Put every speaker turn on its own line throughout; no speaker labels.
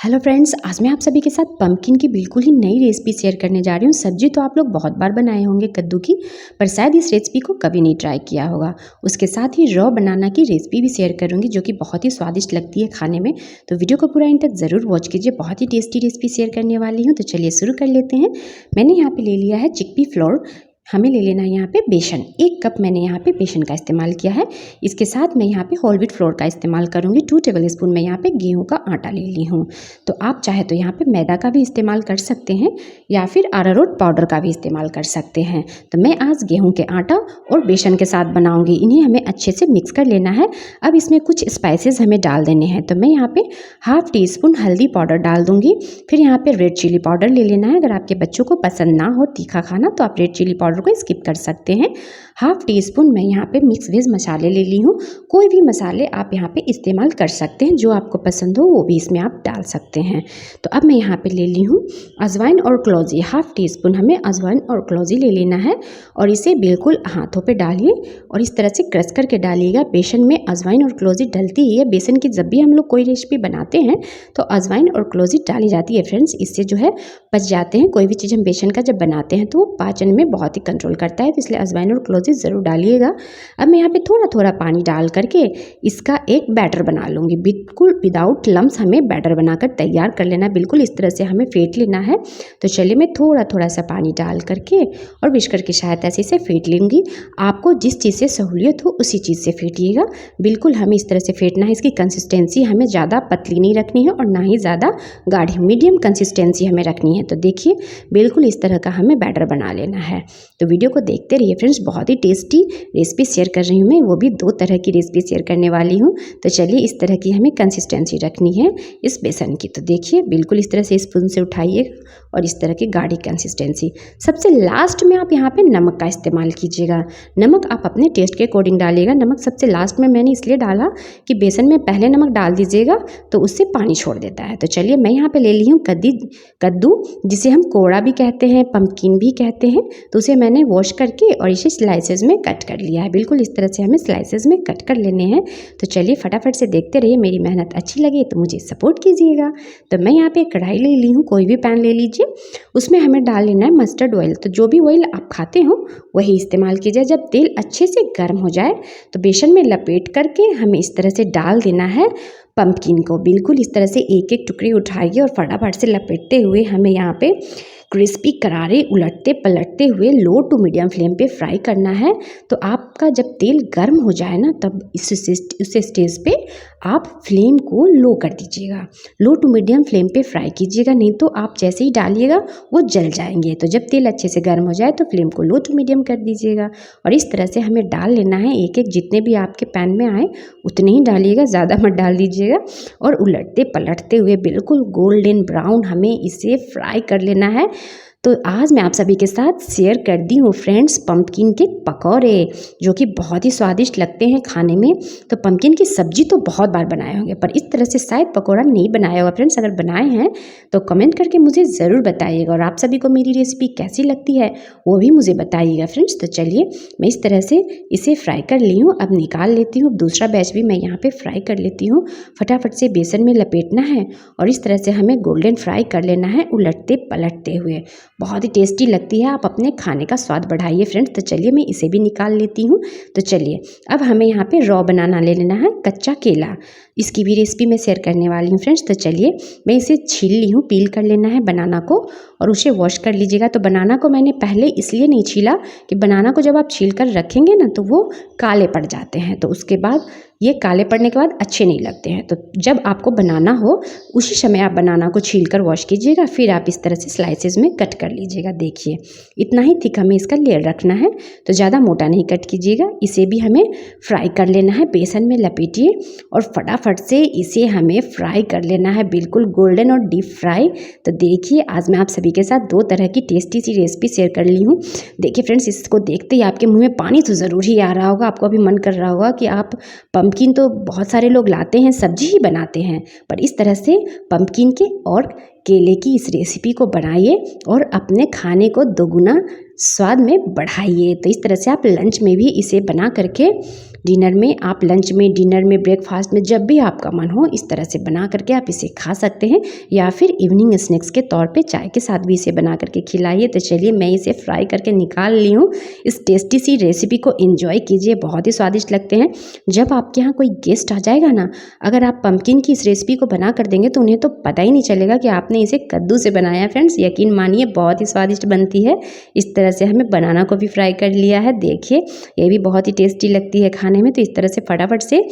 Hello friends, आज मैं आप सभी के साथ पम्पकिन की बिल्कुल ही नई रेसिपी शेयर करने जा रही हूँ। सब्जी तो आप लोग बहुत बार बनाए होंगे कद्दू की, पर शायद इस रेसिपी को कभी नहीं ट्राई किया होगा। उसके साथ ही रॉ बनाना की रेसिपी भी शेयर करूँगी, जो कि बहुत ही स्वादिष्ट लगती है खाने में। तो वीडियो को पूरा इन तक ज़रूर वॉच कीजिए, बहुत ही टेस्टी रेसिपी शेयर करने वाली हूँ। तो चलिए शुरू कर लेते हैं। मैंने यहाँ पे ले लिया है चिकपी फ्लोर। हमें ले लेना है यहाँ पे बेसन। 1 कप मैंने यहाँ पे बेसन का इस्तेमाल किया है। इसके साथ मैं यहाँ पे होल व्हीट फ्लोर का इस्तेमाल करूँगी। 2 टेबलस्पून मैं यहाँ पे गेहूं का आटा ले ली हूँ। तो आप चाहे तो यहाँ पे मैदा का भी इस्तेमाल कर सकते हैं या फिर अरारोट पाउडर का भी इस्तेमाल कर सकते हैं। तो मैं आज गेहूं के आटा और बेसन के साथ बनाऊँगी। इन्हें हमें अच्छे से मिक्स कर लेना है। अब इसमें कुछ स्पाइसेस हमें डाल देने हैं। तो मैं यहाँ पे ½ टीस्पून हल्दी पाउडर डाल दूँगी। फिर यहाँ पे रेड चिली पाउडर ले लेना है। अगर आपके बच्चों को पसंद ना हो तीखा खाना तो आप रेड चिली पाउडर को स्किप कर सकते हैं। ½ टीस्पून मैं यहाँ पे मिक्स वेज मसाले ले ली हूँ। कोई भी मसाले आप यहाँ पे इस्तेमाल कर सकते हैं, जो आपको पसंद हो वो भी इसमें आप डाल सकते हैं। तो अब मैं यहाँ पे ले ली हूँ अजवाइन और क्लोजी। ½ टीस्पून हमें अजवाइन और क्लोजी ले लेना है और इसे बिल्कुल हाथों पे डालिए और इस तरह से क्रश करके डालिएगा। बेसन में अजवाइन और क्लोजी डलती ही है। बेसन की जब भी हम लोग कोई रेसिपी बनाते हैं तो अजवाइन और क्लोजी डाली जाती है फ्रेंड्स। इससे जो है पच जाते हैं। कोई भी चीज़ हम बेसन का जब बनाते हैं तो वो पाचन में बहुत ही कंट्रोल करता है, तो इसलिए अजवाइन और क्लोजी ज़रूर डालिएगा। अब मैं यहाँ पे थोड़ा थोड़ा पानी डाल करके इसका एक बैटर बना लूँगी। बिल्कुल विदाउट लम्स हमें बैटर बनाकर तैयार कर लेना। बिल्कुल इस तरह से हमें फेंट लेना है। तो चलिए मैं थोड़ा थोड़ा सा पानी डाल करके और विस्कर की सहायता से इसे फेंट लूँगी। आपको जिस चीज़ से सहूलियत हो उसी चीज़ से फेंटिएगा। बिल्कुल हमें इस तरह से फेंटना है। इसकी कंसिस्टेंसी हमें ज़्यादा पतली नहीं रखनी है और ना ही ज़्यादा गाढ़ी, मीडियम कंसिस्टेंसी हमें रखनी है। तो देखिए बिल्कुल इस तरह का हमें बैटर बना लेना है। तो वीडियो को देखते रहिए फ्रेंड्स, बहुत ही टेस्टी रेसिपी शेयर कर रही हूँ मैं, वो भी 2 तरह की रेसिपी शेयर करने वाली हूँ। तो चलिए इस तरह की हमें कंसिस्टेंसी रखनी है इस बेसन की। तो देखिए बिल्कुल इस तरह से स्पून से उठाइए और इस तरह की गाढ़ी कंसिस्टेंसी। सबसे लास्ट में आप यहाँ पे नमक का इस्तेमाल कीजिएगा। नमक आप अपने टेस्ट के अकॉर्डिंग डालिएगा। नमक सबसे लास्ट में मैंने इसलिए डाला कि बेसन में पहले नमक डाल दीजिएगा तो उससे पानी छोड़ देता है। तो चलिए मैं यहाँ पे ले ली हूँ कद्दू, जिसे हम कोड़ा भी कहते हैं, पम्पकिन भी कहते हैं। तो उसे मैंने वॉश करके और इसे स्लाइसेस में कट कर लिया है। बिल्कुल इस तरह से हमें स्लाइसेस में कट कर लेने हैं। तो चलिए फटाफट से देखते रहिए। मेरी मेहनत अच्छी लगे तो मुझे सपोर्ट कीजिएगा। तो मैं यहाँ पे कढ़ाई ले ली हूँ, कोई भी पैन ले लीजिए। उसमें हमें डाल लेना है मस्टर्ड ऑयल। तो जो भी ऑयल आप खाते हो वही इस्तेमाल कीजिए। जब तेल अच्छे से गर्म हो जाए तो बेसन में लपेट करके हमें इस तरह से डाल देना है पम्पकिन को। बिल्कुल इस तरह से एक एक टुकड़ी उठाइए और फटाफट से लपेटते हुए हमें यहाँ पे क्रिस्पी करारे उलटते पलटते हुए लो टू मीडियम फ्लेम पे फ्राई करना है। तो आपका जब तेल गर्म हो जाए ना तब उस स्टेज पे आप फ्लेम को लो कर दीजिएगा। लो टू मीडियम फ्लेम पे फ्राई कीजिएगा, नहीं तो आप जैसे ही डालिएगा वो जल जाएंगे। तो जब तेल अच्छे से गर्म हो जाए तो फ्लेम को लो टू मीडियम कर दीजिएगा और इस तरह से हमें डाल लेना है। एक एक जितने भी आपके पैन में आए उतने ही डालिएगा, ज़्यादा मत डाल दीजिएगा। और उलटते पलटते हुए बिल्कुल गोल्डन ब्राउन हमें इसे फ्राई कर लेना है। तो आज मैं आप सभी के साथ शेयर कर दी हूँ फ्रेंड्स पम्पकिन के पकौड़े, जो कि बहुत ही स्वादिष्ट लगते हैं खाने में। तो पम्पकिन की सब्जी तो बहुत बार बनाए होंगे, पर इस तरह से शायद पकौड़ा नहीं बनाया होगा फ्रेंड्स। अगर बनाए हैं तो कमेंट करके मुझे ज़रूर बताइएगा और आप सभी को मेरी रेसिपी कैसी लगती है वो भी मुझे बताइएगा फ्रेंड्स। तो चलिए मैं इस तरह से इसे फ्राई कर ली हूँ। अब निकाल लेती हूँ। दूसरा बैच भी मैं यहाँ पर फ्राई कर लेती हूँ। फटाफट से बेसन में लपेटना है और इस तरह से हमें गोल्डन फ्राई कर लेना है उलटते पलटते हुए। बहुत ही टेस्टी लगती है। आप अपने खाने का स्वाद बढ़ाइए फ्रेंड्स। तो चलिए मैं इसे भी निकाल लेती हूँ। तो चलिए अब हमें यहाँ पे रॉ बनाना ले लेना है कच्चा केला। इसकी भी रेसिपी मैं शेयर करने वाली हूँ फ्रेंड्स। तो चलिए मैं इसे छील ली हूँ। पील कर लेना है बनाना को और उसे वॉश कर लीजिएगा। तो बनाना को मैंने पहले इसलिए नहीं छीला कि बनाना को जब आप छील कर रखेंगे ना तो वो काले पड़ जाते हैं। तो उसके बाद ये काले पड़ने के बाद अच्छे नहीं लगते हैं। तो जब आपको बनाना हो उसी समय आप बनाना को छील कर वॉश कीजिएगा, फिर आप इस तरह से स्लाइसेस में कट कर लीजिएगा। देखिए इतना ही थिक हमें इसका लेयर रखना है, तो ज़्यादा मोटा नहीं कट कीजिएगा। इसे भी हमें फ्राई कर लेना है। बेसन में लपेटिए और फटाफट से इसे हमें फ्राई कर लेना है, बिल्कुल गोल्डन और डीप फ्राई। तो देखिए आज मैं आप सभी के साथ 2 तरह की टेस्टी सी रेसिपी शेयर कर ली हूँ। देखिए फ्रेंड्स, इसको देखते ही आपके मुँह में पानी तो ज़रूर ही आ रहा होगा। आपको अभी मन कर रहा होगा कि आप पम्पकिन तो बहुत सारे लोग लाते हैं, सब्जी ही बनाते हैं, पर इस तरह से पम्पकिन के और केले की इस रेसिपी को बनाइए और अपने खाने को दोगुना स्वाद में बढ़ाइए। तो इस तरह से आप लंच में भी इसे बना करके डिनर में, आप लंच में, डिनर में, ब्रेकफास्ट में, जब भी आपका मन हो इस तरह से बना करके आप इसे खा सकते हैं, या फिर इवनिंग स्नैक्स के तौर पे चाय के साथ भी इसे बना करके खिलाइए। तो चलिए मैं इसे फ्राई करके निकाल ली हूँ। इस टेस्टी सी रेसिपी को एंजॉय कीजिए, बहुत ही स्वादिष्ट लगते हैं। जब आपके यहाँ कोई गेस्ट आ जाएगा ना, अगर आप पम्पकिन की इस रेसिपी को बना कर देंगे तो उन्हें तो पता ही नहीं चलेगा कि आपने इसे कद्दू से बनाया है। फ्रेंड्स यकीन मानिए बहुत ही स्वादिष्ट बनती है। इस तरह से हमें बनाना को भी फ्राई कर लिया है, देखिए ये भी बहुत ही टेस्टी लगती है खाने में। तो इस तरह से फटाफट से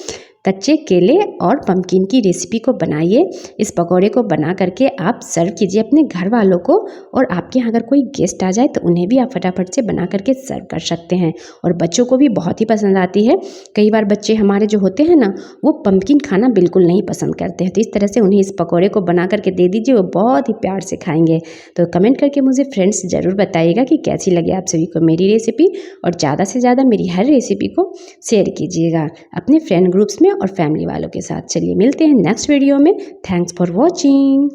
कच्चे केले और पम्पकिन की रेसिपी को बनाइए। इस पकौड़े को बना करके आप सर्व कीजिए अपने घर वालों को, और आपके यहाँ अगर कोई गेस्ट आ जाए तो उन्हें भी आप फटाफट से बना करके सर्व कर सकते हैं। और बच्चों को भी बहुत ही पसंद आती है। कई बार बच्चे हमारे जो होते हैं ना, वो पम्पकिन खाना बिल्कुल नहीं पसंद करते हैं, तो इस तरह से उन्हें इस पकौड़े को बना करके दे दीजिए, वो बहुत ही प्यार से खाएंगे। तो कमेंट करके मुझे फ्रेंड्स ज़रूर बताइएगा कि कैसी लगी आप सभी को मेरी रेसिपी, और ज़्यादा से ज़्यादा मेरी हर रेसिपी को शेयर कीजिएगा अपने फ्रेंड ग्रुप्स में और फैमिली वालों के साथ। चलिए मिलते हैं नेक्स्ट वीडियो में। Thanks for watching.